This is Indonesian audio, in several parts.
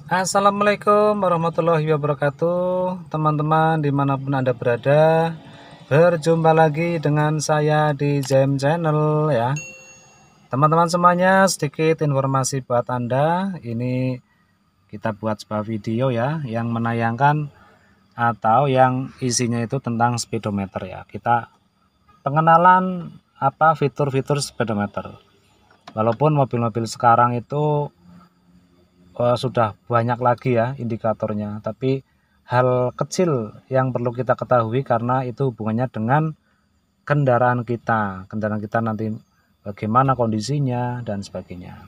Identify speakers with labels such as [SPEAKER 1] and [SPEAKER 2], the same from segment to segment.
[SPEAKER 1] Assalamualaikum warahmatullahi wabarakatuh, teman-teman dimanapun Anda berada. Berjumpa lagi dengan saya di JM Channel ya. Teman-teman semuanya, sedikit informasi buat Anda. Ini kita buat sebuah video ya yang menayangkan atau yang isinya itu tentang speedometer ya. Kita pengenalan apa fitur-fitur speedometer. Walaupun mobil-mobil sekarang itu sudah banyak lagi ya indikatornya, tapi hal kecil yang perlu kita ketahui karena itu hubungannya dengan kendaraan kita nanti bagaimana kondisinya dan sebagainya.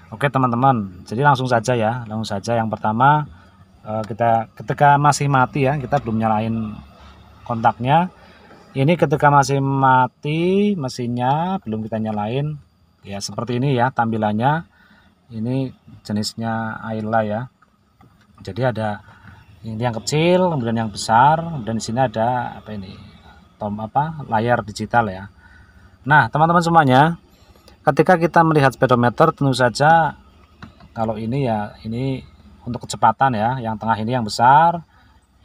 [SPEAKER 1] Oke teman-teman, jadi langsung saja ya, langsung saja. Yang pertama, kita ketika masih mati ya, kita belum nyalain kontaknya. Ini ketika masih mati mesinnya, belum kita nyalain, ya seperti ini ya tampilannya. Ini jenisnya Ayla ya. Jadi ada ini yang kecil, kemudian yang besar, dan di sini ada apa ini? Layar digital ya. Nah, teman-teman semuanya, ketika kita melihat speedometer tentu saja kalau ini ya, ini untuk kecepatan ya, yang tengah ini yang besar,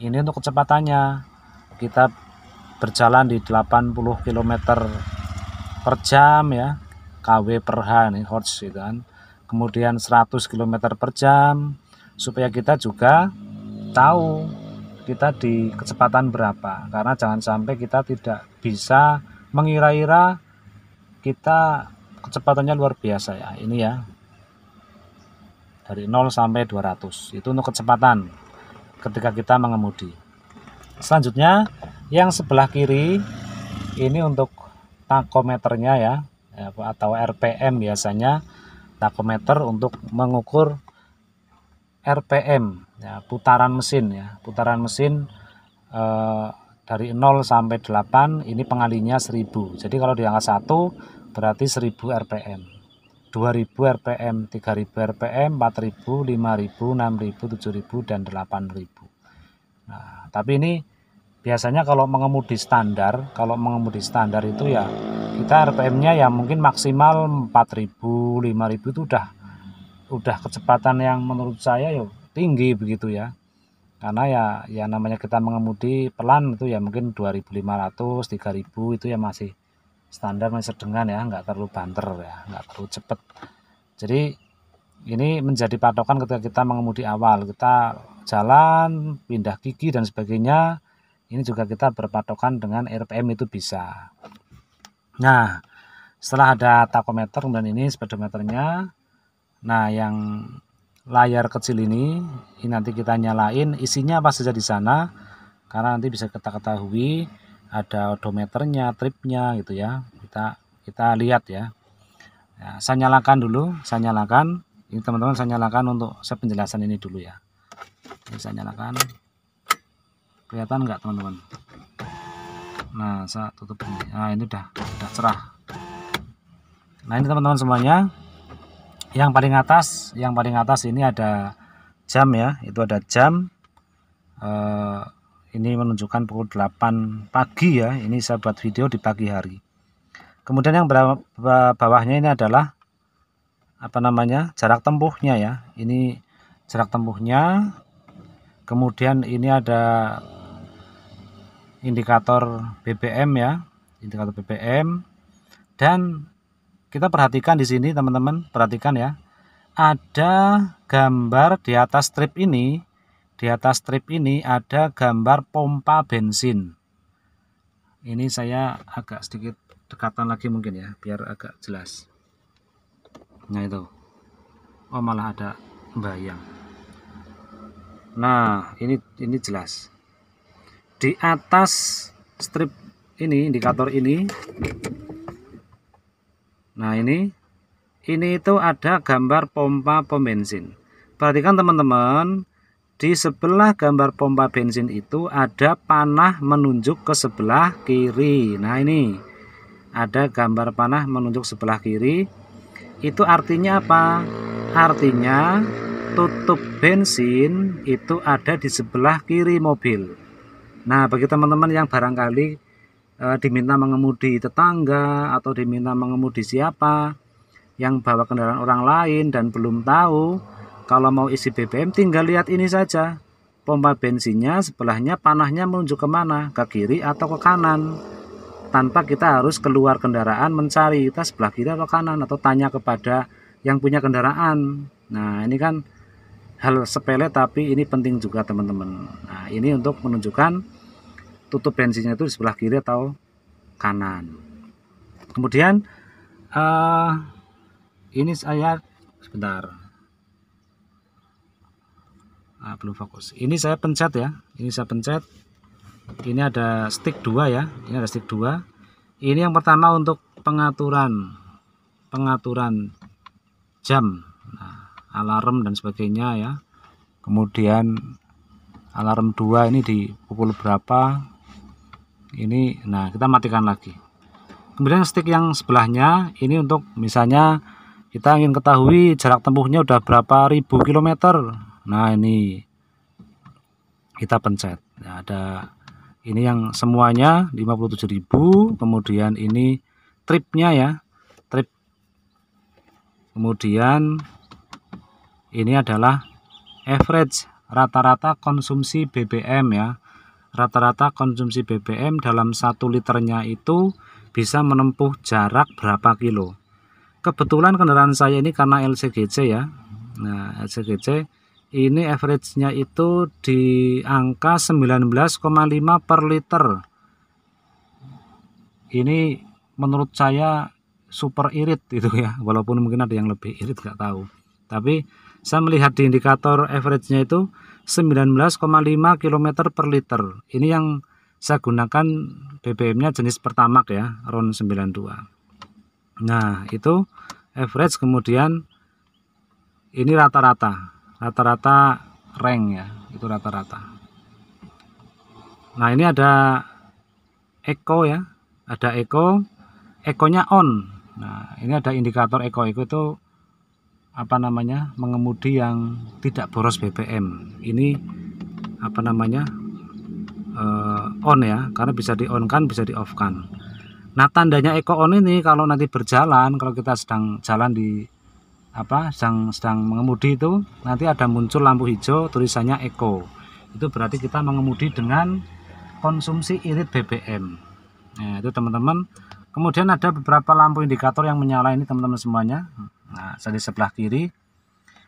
[SPEAKER 1] ini untuk kecepatannya. Kita berjalan di 80 km per jam ya, kW per H nih, Hertz gitu kan. Kemudian 100 km per jam, supaya kita juga tahu kita di kecepatan berapa, karena jangan sampai kita tidak bisa mengira-ira kita kecepatannya luar biasa ya. Ini ya dari 0 sampai 200 itu untuk kecepatan ketika kita mengemudi. Selanjutnya yang sebelah kiri ini untuk takometernya ya, atau RPM biasanya. Takometer untuk mengukur RPM ya, putaran mesin ya, putaran mesin dari 0 sampai 8 ini pengalinya 1000. Jadi kalau di angka 1 berarti 1000 RPM, 2000 RPM, 3000 RPM, 4000, 5000, 6000, 7000 dan 8000. Nah, tapi ini biasanya kalau mengemudi standar itu ya kita RPM-nya ya mungkin maksimal 4000, 5000 itu udah kecepatan yang menurut saya ya tinggi begitu ya. Karena ya namanya kita mengemudi pelan itu ya mungkin 2500, 3000 itu ya masih standar, masih sedengan ya, nggak terlalu banter ya, nggak terlalu cepet. Jadi ini menjadi patokan ketika kita mengemudi awal, kita jalan, pindah gigi dan sebagainya. Ini juga kita berpatokan dengan RPM itu bisa. Nah, setelah ada takometer dan ini speedometernya. Nah, yang layar kecil ini nanti kita nyalain, isinya apa saja di sana, karena nanti bisa kita ketahui ada odometernya, tripnya gitu ya. Kita lihat ya. Ya, saya nyalakan dulu, saya nyalakan. Ini teman-teman saya nyalakan untuk penjelasan ini dulu ya. Ini saya nyalakan. Kelihatan nggak teman-teman? Nah, saya tutup ini. Nah, ini udah cerah. Nah, ini teman-teman semuanya. Yang paling atas ini ada jam ya. Itu ada jam. Ini menunjukkan pukul 8 pagi ya. Ini saya buat video di pagi hari. Kemudian yang bawahnya ini adalah apa namanya? Jarak tempuhnya ya. Ini jarak tempuhnya. Kemudian ini ada indikator BBM ya, indikator BBM. Dan kita perhatikan di sini teman-teman, perhatikan ya, ada gambar di atas strip ini, ada gambar pompa bensin. Ini saya agak sedikit dekatan lagi mungkin ya, biar agak jelas. Nah itu, oh malah ada bayang. Nah ini jelas. Di atas strip ini, indikator ini, nah ini itu ada gambar pompa pom bensin. Perhatikan teman-teman, di sebelah gambar pompa bensin itu ada panah menunjuk ke sebelah kiri. Nah ini ada gambar panah menunjuk sebelah kiri. Itu artinya apa? Artinya tutup bensin itu ada di sebelah kiri mobil. Nah, bagi teman-teman yang barangkali diminta mengemudi tetangga atau diminta mengemudi siapa yang bawa kendaraan orang lain dan belum tahu kalau mau isi BBM tinggal lihat ini saja, pompa bensinnya sebelahnya panahnya menunjuk kemana, ke kiri atau ke kanan, tanpa kita harus keluar kendaraan mencari kita sebelah kiri atau kanan, atau tanya kepada yang punya kendaraan. Nah ini kan hal sepele tapi ini penting juga teman-teman. Nah ini untuk menunjukkan tutup bensinnya itu di sebelah kiri atau kanan. Kemudian ini saya sebentar, belum fokus. Ini saya pencet ya, ini saya pencet. Ini ada stick 2 ya, ini ada stick 2. Ini yang pertama untuk pengaturan jam, alarm dan sebagainya ya. Kemudian alarm 2 ini di pukul berapa ini, nah kita matikan lagi. Kemudian stick yang sebelahnya ini untuk misalnya kita ingin ketahui jarak tempuhnya udah berapa ribu kilometer. Nah ini kita pencet. Nah, ada ini yang semuanya 57.000. Kemudian ini tripnya ya, trip. Kemudian ini adalah average, rata-rata konsumsi BBM ya. Rata-rata konsumsi BBM dalam 1 liternya itu bisa menempuh jarak berapa kilo. Kebetulan kendaraan saya ini karena LCGC ya. Nah LCGC ini average-nya itu di angka 19,5 per liter. Ini menurut saya super irit itu ya, walaupun mungkin ada yang lebih irit nggak tahu. Tapi saya melihat di indikator average-nya itu 19,5 km per liter. Ini yang saya gunakan BBM-nya jenis Pertamax ya, RON 92. Nah itu average. Kemudian ini rata-rata rank ya, itu rata-rata. Nah ini ada eco ya, ada eco-nya on. Nah ini ada indikator eco itu apa namanya, mengemudi yang tidak boros BBM. Ini apa namanya, on ya, karena bisa di on kan, bisa di off kan. Nah tandanya eco on ini kalau nanti berjalan, kalau kita sedang jalan di sedang mengemudi itu nanti ada muncul lampu hijau tulisannya eco, itu berarti kita mengemudi dengan konsumsi irit BBM. Nah itu teman-teman. Kemudian ada beberapa lampu indikator yang menyala ini teman-teman semuanya. Nah di sebelah kiri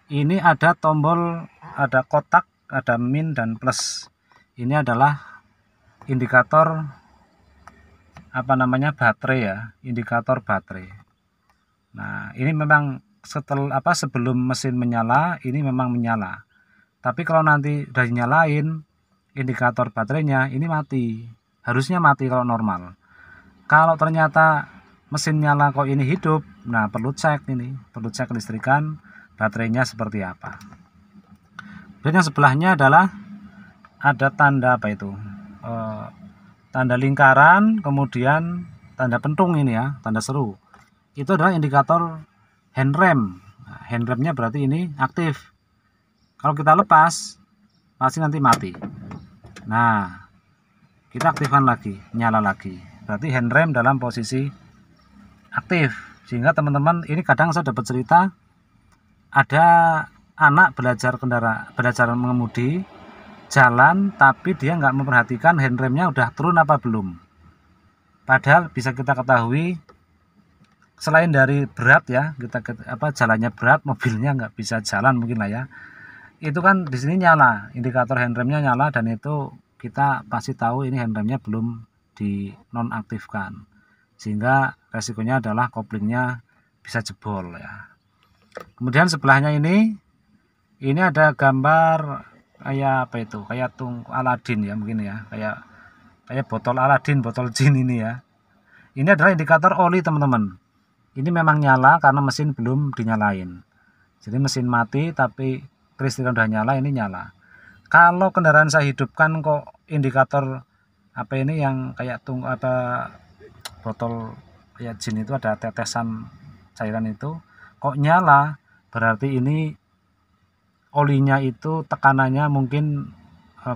[SPEAKER 1] ini ada tombol, ada kotak, ada min dan plus. Ini adalah indikator apa namanya, baterai ya, indikator baterai. Nah ini memang sebelum mesin menyala ini memang menyala, tapi kalau nanti udah dinyalain indikator baterainya ini mati, harusnya mati kalau normal. Kalau ternyata mesin nyala kok ini hidup, nah perlu cek kelistrikan baterainya seperti apa. Dan yang sebelahnya adalah ada tanda apa itu, tanda lingkaran, kemudian tanda pentung ini ya, tanda seru. Itu adalah indikator handrem. Nah, handremnya berarti ini aktif. Kalau kita lepas pasti nanti mati. Nah kita aktifkan lagi, nyala lagi, berarti handrem dalam posisi aktif. Sehingga teman-teman, ini kadang saya dapat cerita ada anak belajar mengemudi, jalan tapi dia nggak memperhatikan handremnya udah turun apa belum. Padahal bisa kita ketahui selain dari berat ya, jalannya berat, mobilnya nggak bisa jalan mungkin lah ya. Itu kan di sini nyala, indikator handremnya nyala, dan itu kita pasti tahu ini handremnya belum dinonaktifkan. Sehingga resikonya adalah koplingnya bisa jebol ya. Kemudian sebelahnya ini ada gambar kayak apa itu, kayak Aladin ya mungkin ya, kayak botol Aladin, botol jin ini ya. Ini adalah indikator oli teman-teman. Ini memang nyala karena mesin belum dinyalain. Jadi mesin mati tapi kelistrikan udah nyala, ini nyala. Kalau kendaraan saya hidupkan kok indikator apa ini yang kayak botol kayak jin itu ada tetesan cairan itu kok nyala, berarti ini olinya itu tekanannya mungkin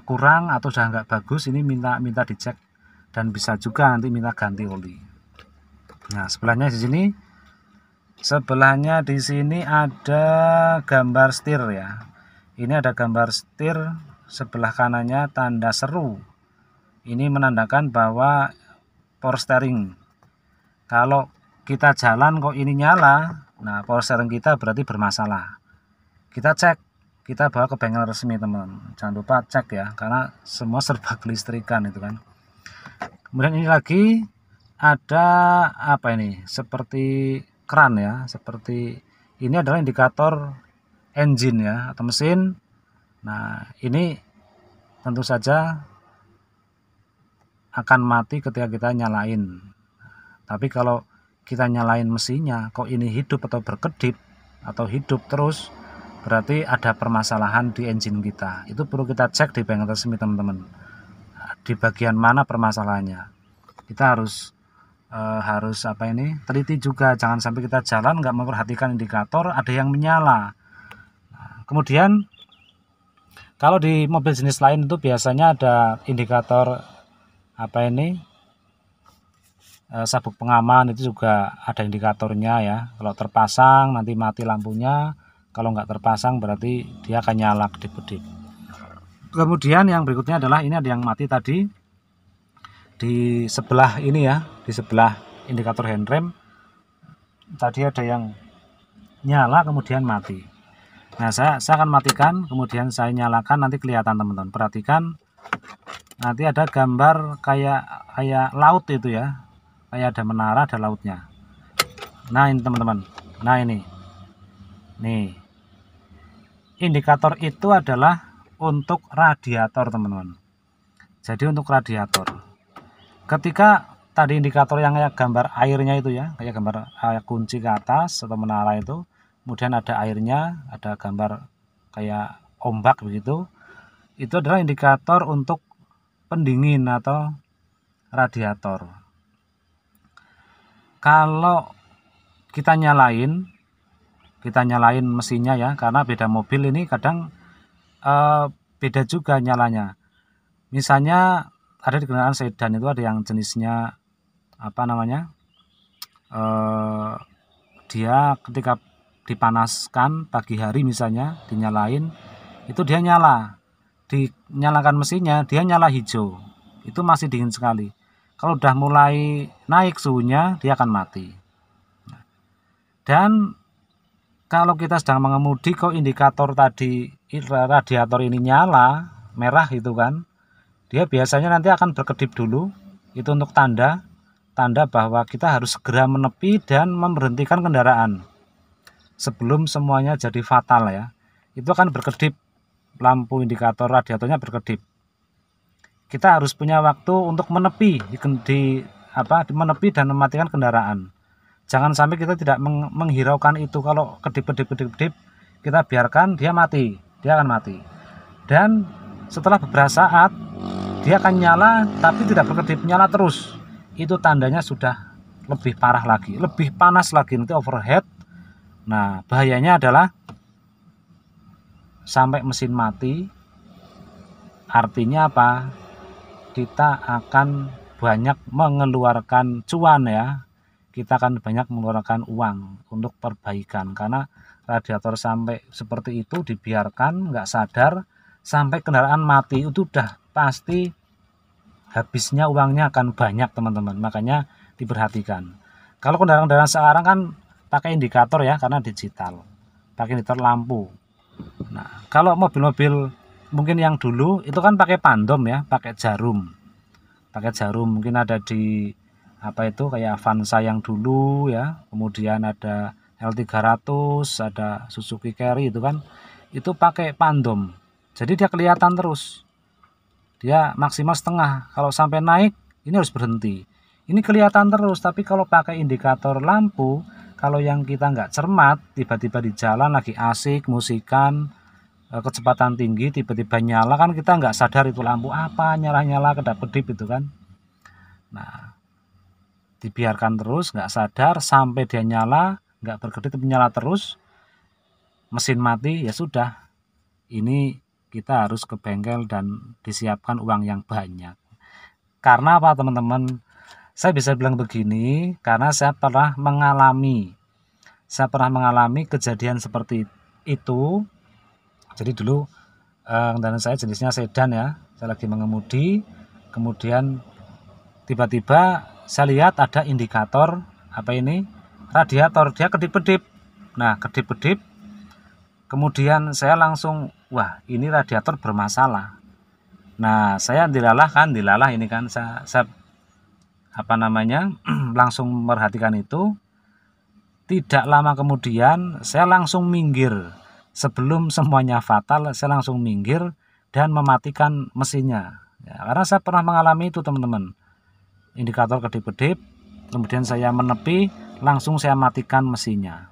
[SPEAKER 1] kurang atau sudah nggak bagus. Ini minta dicek dan bisa juga nanti minta ganti oli. Nah sebelahnya di sini Sebelahnya di sini ada gambar setir ya. Ini ada gambar setir, sebelah kanannya tanda seru. Ini menandakan bahwa power steering. Kalau kita jalan kok ini nyala, nah power steering kita berarti bermasalah. Kita cek, kita bawa ke bengkel resmi teman. Jangan lupa cek ya, karena semua serba kelistrikan itu kan. Kemudian ini lagi ada apa ini? Seperti keran ya, seperti ini adalah indikator engine ya atau mesin. Nah, ini tentu saja akan mati ketika kita nyalain. Tapi kalau kita nyalain mesinnya, kok ini hidup atau berkedip atau hidup terus, berarti ada permasalahan di engine kita. Itu perlu kita cek di bengkel resmi teman-teman. Di bagian mana permasalahannya? Kita harus teliti juga, jangan sampai kita jalan nggak memperhatikan indikator ada yang menyala. Nah, kemudian kalau di mobil jenis lain itu biasanya ada indikator sabuk pengaman, itu juga ada indikatornya ya. Kalau terpasang nanti mati lampunya, kalau nggak terpasang berarti dia akan nyala kedip-kedip. Kemudian yang berikutnya adalah ini ada yang mati tadi di sebelah ini ya, di sebelah indikator handrem tadi ada yang nyala kemudian mati. Nah, saya akan matikan, kemudian saya nyalakan, nanti kelihatan teman-teman. Perhatikan, nanti ada gambar kayak laut itu ya, kayak ada menara, ada lautnya. Nah ini teman-teman, nah ini nih indikator itu adalah untuk radiator teman-teman. Jadi untuk radiator, ketika tadi indikator yang kayak gambar airnya itu ya, kayak gambar kunci ke atas atau menara itu, kemudian ada airnya, ada gambar kayak ombak begitu, itu adalah indikator untuk pendingin atau radiator. Kalau kita nyalain mesinnya ya, karena beda mobil ini kadang beda juga nyalanya. Misalnya ada di kendaraan sedan itu ada yang jenisnya dia ketika dipanaskan pagi hari misalnya dinyalain, itu dia nyala, dinyalakan mesinnya dia nyala hijau, itu masih dingin sekali. Kalau udah mulai naik suhunya dia akan mati. Dan kalau kita sedang mengemudi kok indikator tadi radiator ini nyala merah itu kan, dia biasanya nanti akan berkedip dulu. Itu untuk tanda bahwa kita harus segera menepi dan memberhentikan kendaraan sebelum semuanya jadi fatal ya. Itu akan berkedip, lampu indikator radiatornya berkedip. Kita harus punya waktu untuk menepi menepi dan mematikan kendaraan. Jangan sampai kita tidak menghiraukan itu. Kalau kedip-kedip kita biarkan dia mati, dia akan mati. Dan setelah beberapa saat dia akan nyala tapi tidak berkedip, nyala terus. Itu tandanya sudah lebih parah lagi, lebih panas lagi, nanti overheat. Nah, bahayanya adalah sampai mesin mati. Artinya apa? Kita akan banyak mengeluarkan cuan ya. Kita akan banyak mengeluarkan uang untuk perbaikan, karena radiator sampai seperti itu dibiarkan nggak sadar sampai kendaraan mati, itu udah pasti habisnya uangnya akan banyak teman-teman. Makanya diperhatikan. Kalau kendaraan sekarang kan pakai indikator ya, karena digital, pakai indikator lampu. Nah, kalau mobil-mobil mungkin yang dulu itu kan pakai pandom ya, pakai jarum mungkin ada di kayak Avanza yang dulu ya, kemudian ada L300, ada Suzuki Carry itu kan, itu pakai pandom, jadi dia kelihatan terus, dia maksimal setengah, kalau sampai naik ini harus berhenti, ini kelihatan terus. Tapi kalau pakai indikator lampu, kalau yang kita nggak cermat, tiba-tiba di jalan lagi asik musikan, kecepatan tinggi, tiba-tiba nyala, kan kita nggak sadar itu lampu apa, nyala-nyala kedap-kedip itu kan. Nah, dibiarkan terus nggak sadar sampai dia nyala, nggak berkedip tapi nyala terus, mesin mati, ya sudah, ini kita harus ke bengkel dan disiapkan uang yang banyak. Karena apa teman-teman? Saya bisa bilang begini karena saya pernah mengalami saya pernah mengalami kejadian seperti itu. Jadi dulu kendaraan saya jenisnya sedan ya, saya lagi mengemudi, kemudian tiba-tiba saya lihat ada indikator radiator, dia kedip-kedip. Nah, kedip-kedip, kemudian saya langsung, wah ini radiator bermasalah. Nah, saya dilalah ini kan, saya langsung memperhatikan itu. Tidak lama kemudian saya langsung minggir. Sebelum semuanya fatal, saya langsung minggir dan mematikan mesinnya. Ya, karena saya pernah mengalami itu teman-teman. Indikator kedip-kedip, kemudian saya menepi, langsung saya matikan mesinnya.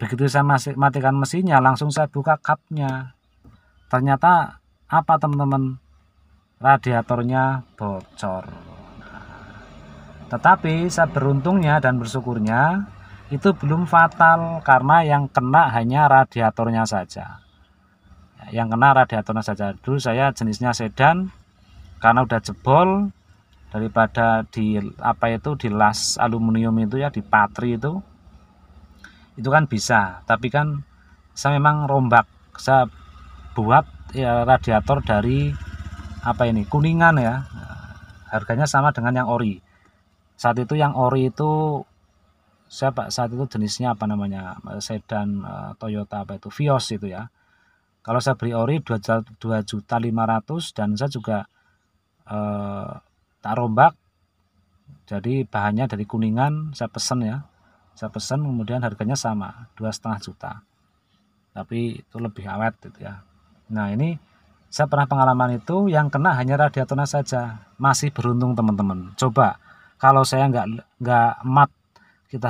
[SPEAKER 1] Begitu saya matikan mesinnya, langsung saya buka kapnya. Ternyata apa teman-teman? Radiatornya bocor. Tetapi saya beruntungnya dan bersyukurnya itu belum fatal karena yang kena hanya radiatornya saja. Yang kena radiatornya saja. Dulu saya jenisnya sedan, karena udah jebol, daripada di las aluminium itu ya, di patri itu kan bisa. Tapi kan saya memang rombak, saya buat ya radiator dari kuningan ya. Harganya sama dengan yang ori. Saat itu yang ori itu saat itu jenisnya sedan Toyota Vios itu ya. Kalau saya beli ori 2.500.000 dan saya juga tak rombak, jadi bahannya dari kuningan, saya pesen kemudian harganya sama 2,5 juta, tapi itu lebih awet gitu ya. Nah, ini saya pernah pengalaman itu, yang kena hanya radiatornya saja. Masih beruntung teman-teman. Coba kalau saya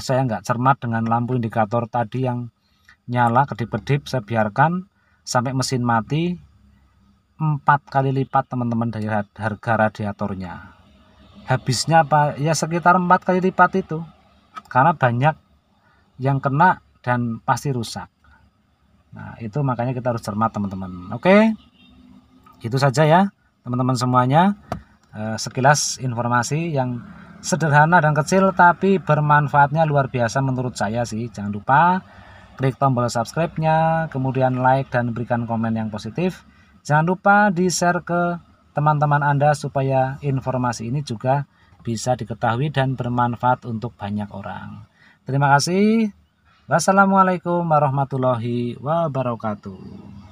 [SPEAKER 1] saya nggak cermat dengan lampu indikator tadi yang nyala kedip-kedip, saya biarkan sampai mesin mati, 4 kali lipat teman-teman dari harga radiatornya. Habisnya ya sekitar 4 kali lipat itu, karena banyak yang kena dan pasti rusak. Nah, itu makanya kita harus cermat teman-teman. Oke, itu saja ya teman-teman semuanya. Sekilas informasi yang sederhana dan kecil tapi bermanfaatnya luar biasa menurut saya sih. Jangan lupa klik tombol subscribe-nya, kemudian like dan berikan komen yang positif. Jangan lupa di-share ke teman-teman Anda supaya informasi ini juga bisa diketahui dan bermanfaat untuk banyak orang. Terima kasih. Wassalamualaikum warahmatullahi wabarakatuh.